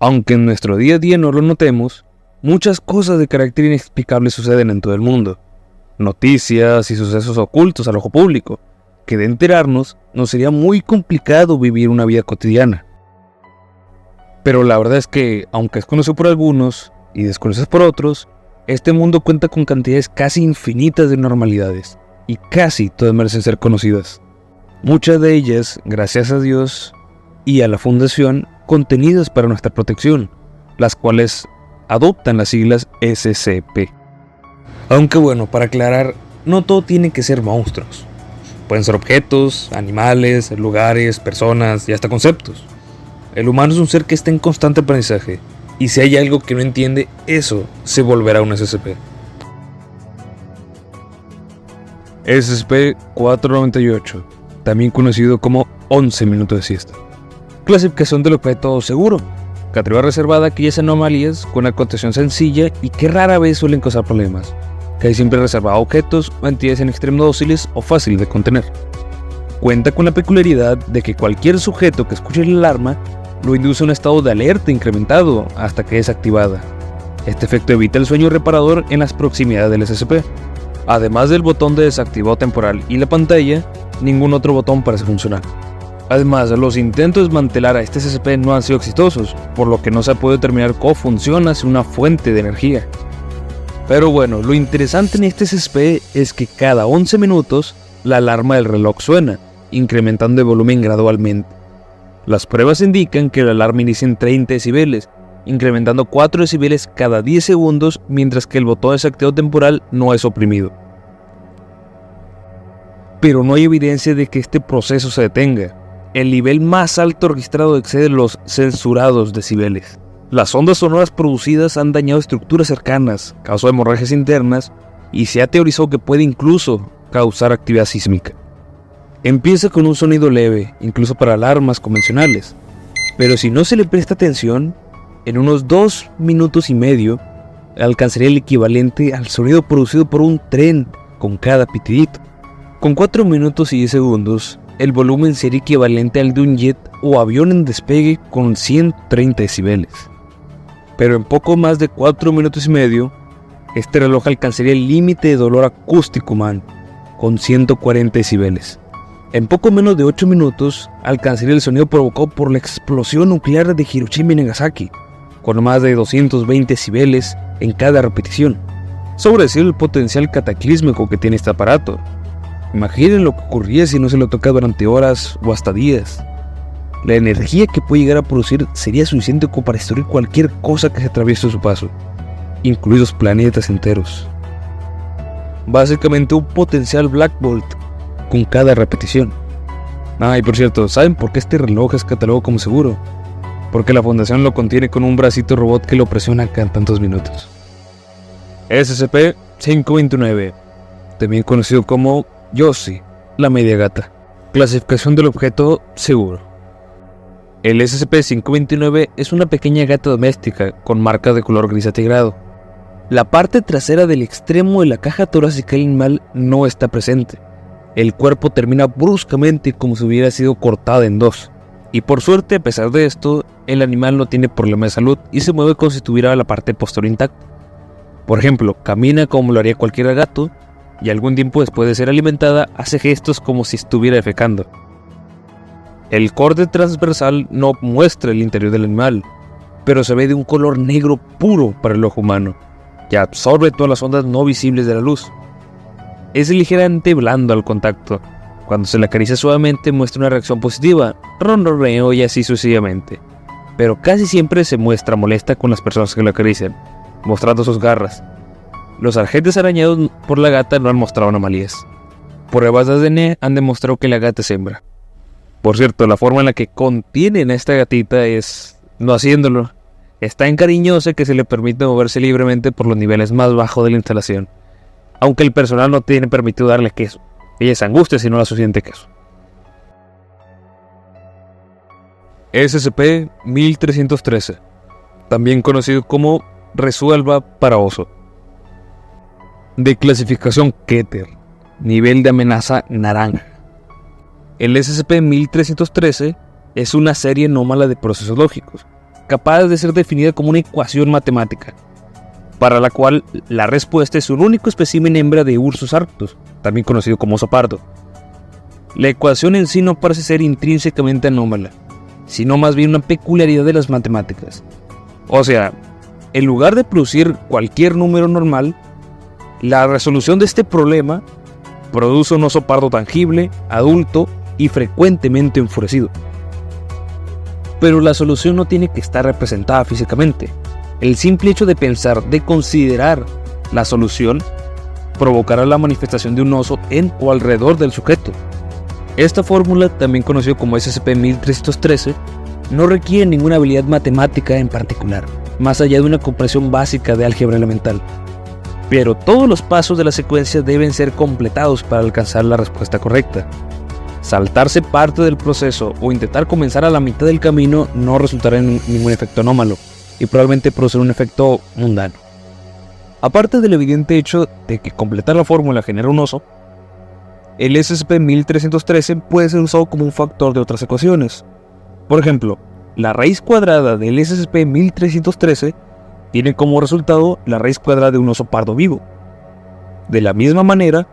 Aunque en nuestro día a día no lo notemos, muchas cosas de carácter inexplicable suceden en todo el mundo. Noticias y sucesos ocultos al ojo público, que de enterarnos nos sería muy complicado vivir una vida cotidiana. Pero la verdad es que, aunque es conocido por algunos y desconocido por otros, este mundo cuenta con cantidades casi infinitas de normalidades, y casi todas merecen ser conocidas. Muchas de ellas, gracias a Dios y a la Fundación, contenidas para nuestra protección, las cuales adoptan las siglas SCP. Aunque bueno, para aclarar, no todo tiene que ser monstruos. Pueden ser objetos, animales, lugares, personas y hasta conceptos. El humano es un ser que está en constante aprendizaje, y si hay algo que no entiende, eso se volverá un SCP. SCP-498, también conocido como 11 minutos de siesta. Clasificación del objeto seguro. Categoría reservada a aquellas anomalías con una contención sencilla y que rara vez suelen causar problemas. Casi siempre reservado a objetos o entidades en extremo dóciles o fáciles de contener. Cuenta con la peculiaridad de que cualquier sujeto que escuche la alarma lo induce a un estado de alerta incrementado hasta que es activada. Este efecto evita el sueño reparador en las proximidades del SCP. Además del botón de desactivado temporal y la pantalla, ningún otro botón parece funcionar. Además, los intentos de desmantelar a este SCP no han sido exitosos, por lo que no se ha podido determinar cómo funciona sin una fuente de energía. Pero bueno, lo interesante en este SCP es que cada 11 minutos la alarma del reloj suena, incrementando de volumen gradualmente. Las pruebas indican que la alarma inicia en 30 decibeles, incrementando 4 decibeles cada 10 segundos, mientras que el botón de desactivado temporal no es oprimido. Pero no hay evidencia de que este proceso se detenga. El nivel más alto registrado excede los censurados decibeles. Las ondas sonoras producidas han dañado estructuras cercanas, causado hemorragias internas y se ha teorizado que puede incluso causar actividad sísmica. Empieza con un sonido leve, incluso para alarmas convencionales, pero si no se le presta atención, en unos 2 minutos y medio alcanzaría el equivalente al sonido producido por un tren con cada pitidito. Con 4 minutos y 10 segundos, el volumen sería equivalente al de un jet o avión en despegue con 130 decibeles. Pero en poco más de 4 minutos y medio, este reloj alcanzaría el límite de dolor acústico humano, con 140 decibeles. En poco menos de 8 minutos, alcanzaría el sonido provocado por la explosión nuclear de Hiroshima y Nagasaki, con más de 220 decibeles en cada repetición. Sobre decir el potencial cataclísmico que tiene este aparato. Imaginen lo que ocurría si no se lo toca durante horas o hasta días. La energía que puede llegar a producir sería suficiente como para destruir cualquier cosa que se atraviese a su paso, incluidos planetas enteros. Básicamente un potencial Black Bolt con cada repetición. Y por cierto, ¿saben por qué este reloj es catalogado como seguro? Porque la Fundación lo contiene con un bracito robot que lo presiona cada tantos minutos. SCP-529, también conocido como Yossi, la media gata. Clasificación del objeto seguro. El SCP-529 es una pequeña gata doméstica con marcas de color gris atigrado. La parte trasera del extremo de la caja torácica del animal no está presente. El cuerpo termina bruscamente como si hubiera sido cortada en dos. Y por suerte, a pesar de esto, el animal no tiene problema de salud y se mueve como si tuviera la parte posterior intacta. Por ejemplo, camina como lo haría cualquier gato, y algún tiempo después de ser alimentada hace gestos como si estuviera defecando. El corte transversal no muestra el interior del animal, pero se ve de un color negro puro para el ojo humano, que absorbe todas las ondas no visibles de la luz. Es ligeramente blando al contacto. Cuando se le acaricia suavemente muestra una reacción positiva, ronroneo y así sucesivamente, pero casi siempre se muestra molesta con las personas que lo acarician, mostrando sus garras. Los agentes arañados por la gata no han mostrado anomalías. Pruebas de ADN han demostrado que la gata es hembra. Por cierto, la forma en la que contienen a esta gatita es no haciéndolo. Es tan cariñosa que se le permite moverse libremente por los niveles más bajos de la instalación, aunque el personal no tiene permitido darle queso. Ella se angustia si no da suficiente queso. SCP-1313, también conocido como Resuelva para oso. De clasificación Keter, nivel de amenaza naranja. El SCP-1313 es una serie anómala de procesos lógicos, capaz de ser definida como una ecuación matemática, para la cual la respuesta es un único espécimen hembra de Ursus arctos, también conocido como oso pardo. La ecuación en sí no parece ser intrínsecamente anómala, sino más bien una peculiaridad de las matemáticas. O sea, en lugar de producir cualquier número normal, la resolución de este problema produce un oso pardo tangible, adulto y frecuentemente enfurecido. Pero la solución no tiene que estar representada físicamente. El simple hecho de pensar, de considerar la solución, provocará la manifestación de un oso en o alrededor del sujeto. Esta fórmula, también conocida como SCP-1313, no requiere ninguna habilidad matemática en particular, más allá de una comprensión básica de álgebra elemental. Pero todos los pasos de la secuencia deben ser completados para alcanzar la respuesta correcta. Saltarse parte del proceso o intentar comenzar a la mitad del camino no resultará en ningún efecto anómalo y probablemente producirá un efecto mundano. Aparte del evidente hecho de que completar la fórmula genera un oso, el SCP-1313 puede ser usado como un factor de otras ecuaciones. Por ejemplo, la raíz cuadrada del SCP-1313 tiene como resultado la raíz cuadrada de un oso pardo vivo. De la misma manera,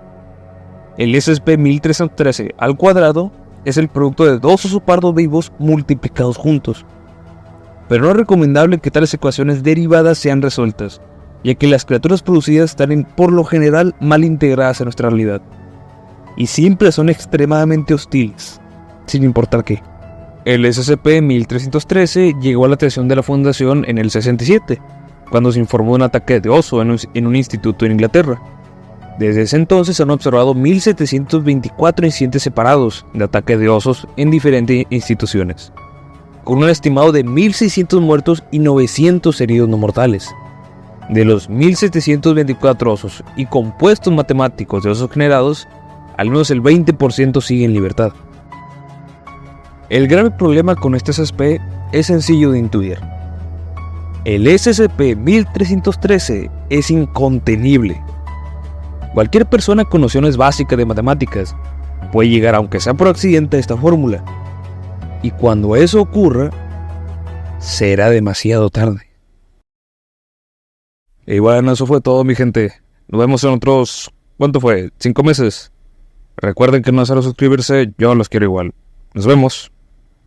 el SCP-1313 al cuadrado es el producto de dos osos pardos vivos multiplicados juntos. Pero no es recomendable que tales ecuaciones derivadas sean resueltas, ya que las criaturas producidas están por lo general mal integradas en nuestra realidad, y siempre son extremadamente hostiles, sin importar qué. El SCP-1313 llegó a la atención de la Fundación en el 67, cuando se informó de un ataque de oso en un instituto en Inglaterra. Desde ese entonces se han observado 1724 incidentes separados de ataque de osos en diferentes instituciones, con un estimado de 1600 muertos y 900 heridos no mortales. De los 1724 osos y compuestos matemáticos de osos generados, al menos el 20% sigue en libertad. El grave problema con este SCP es sencillo de intuir. El SCP-1313 es incontenible. Cualquier persona con nociones básicas de matemáticas puede llegar, aunque sea por accidente, a esta fórmula. Y cuando eso ocurra, será demasiado tarde. Y bueno, eso fue todo, mi gente. Nos vemos en otros... ¿Cuánto fue? ¿5 meses? Recuerden que no es solo suscribirse, yo los quiero igual. Nos vemos.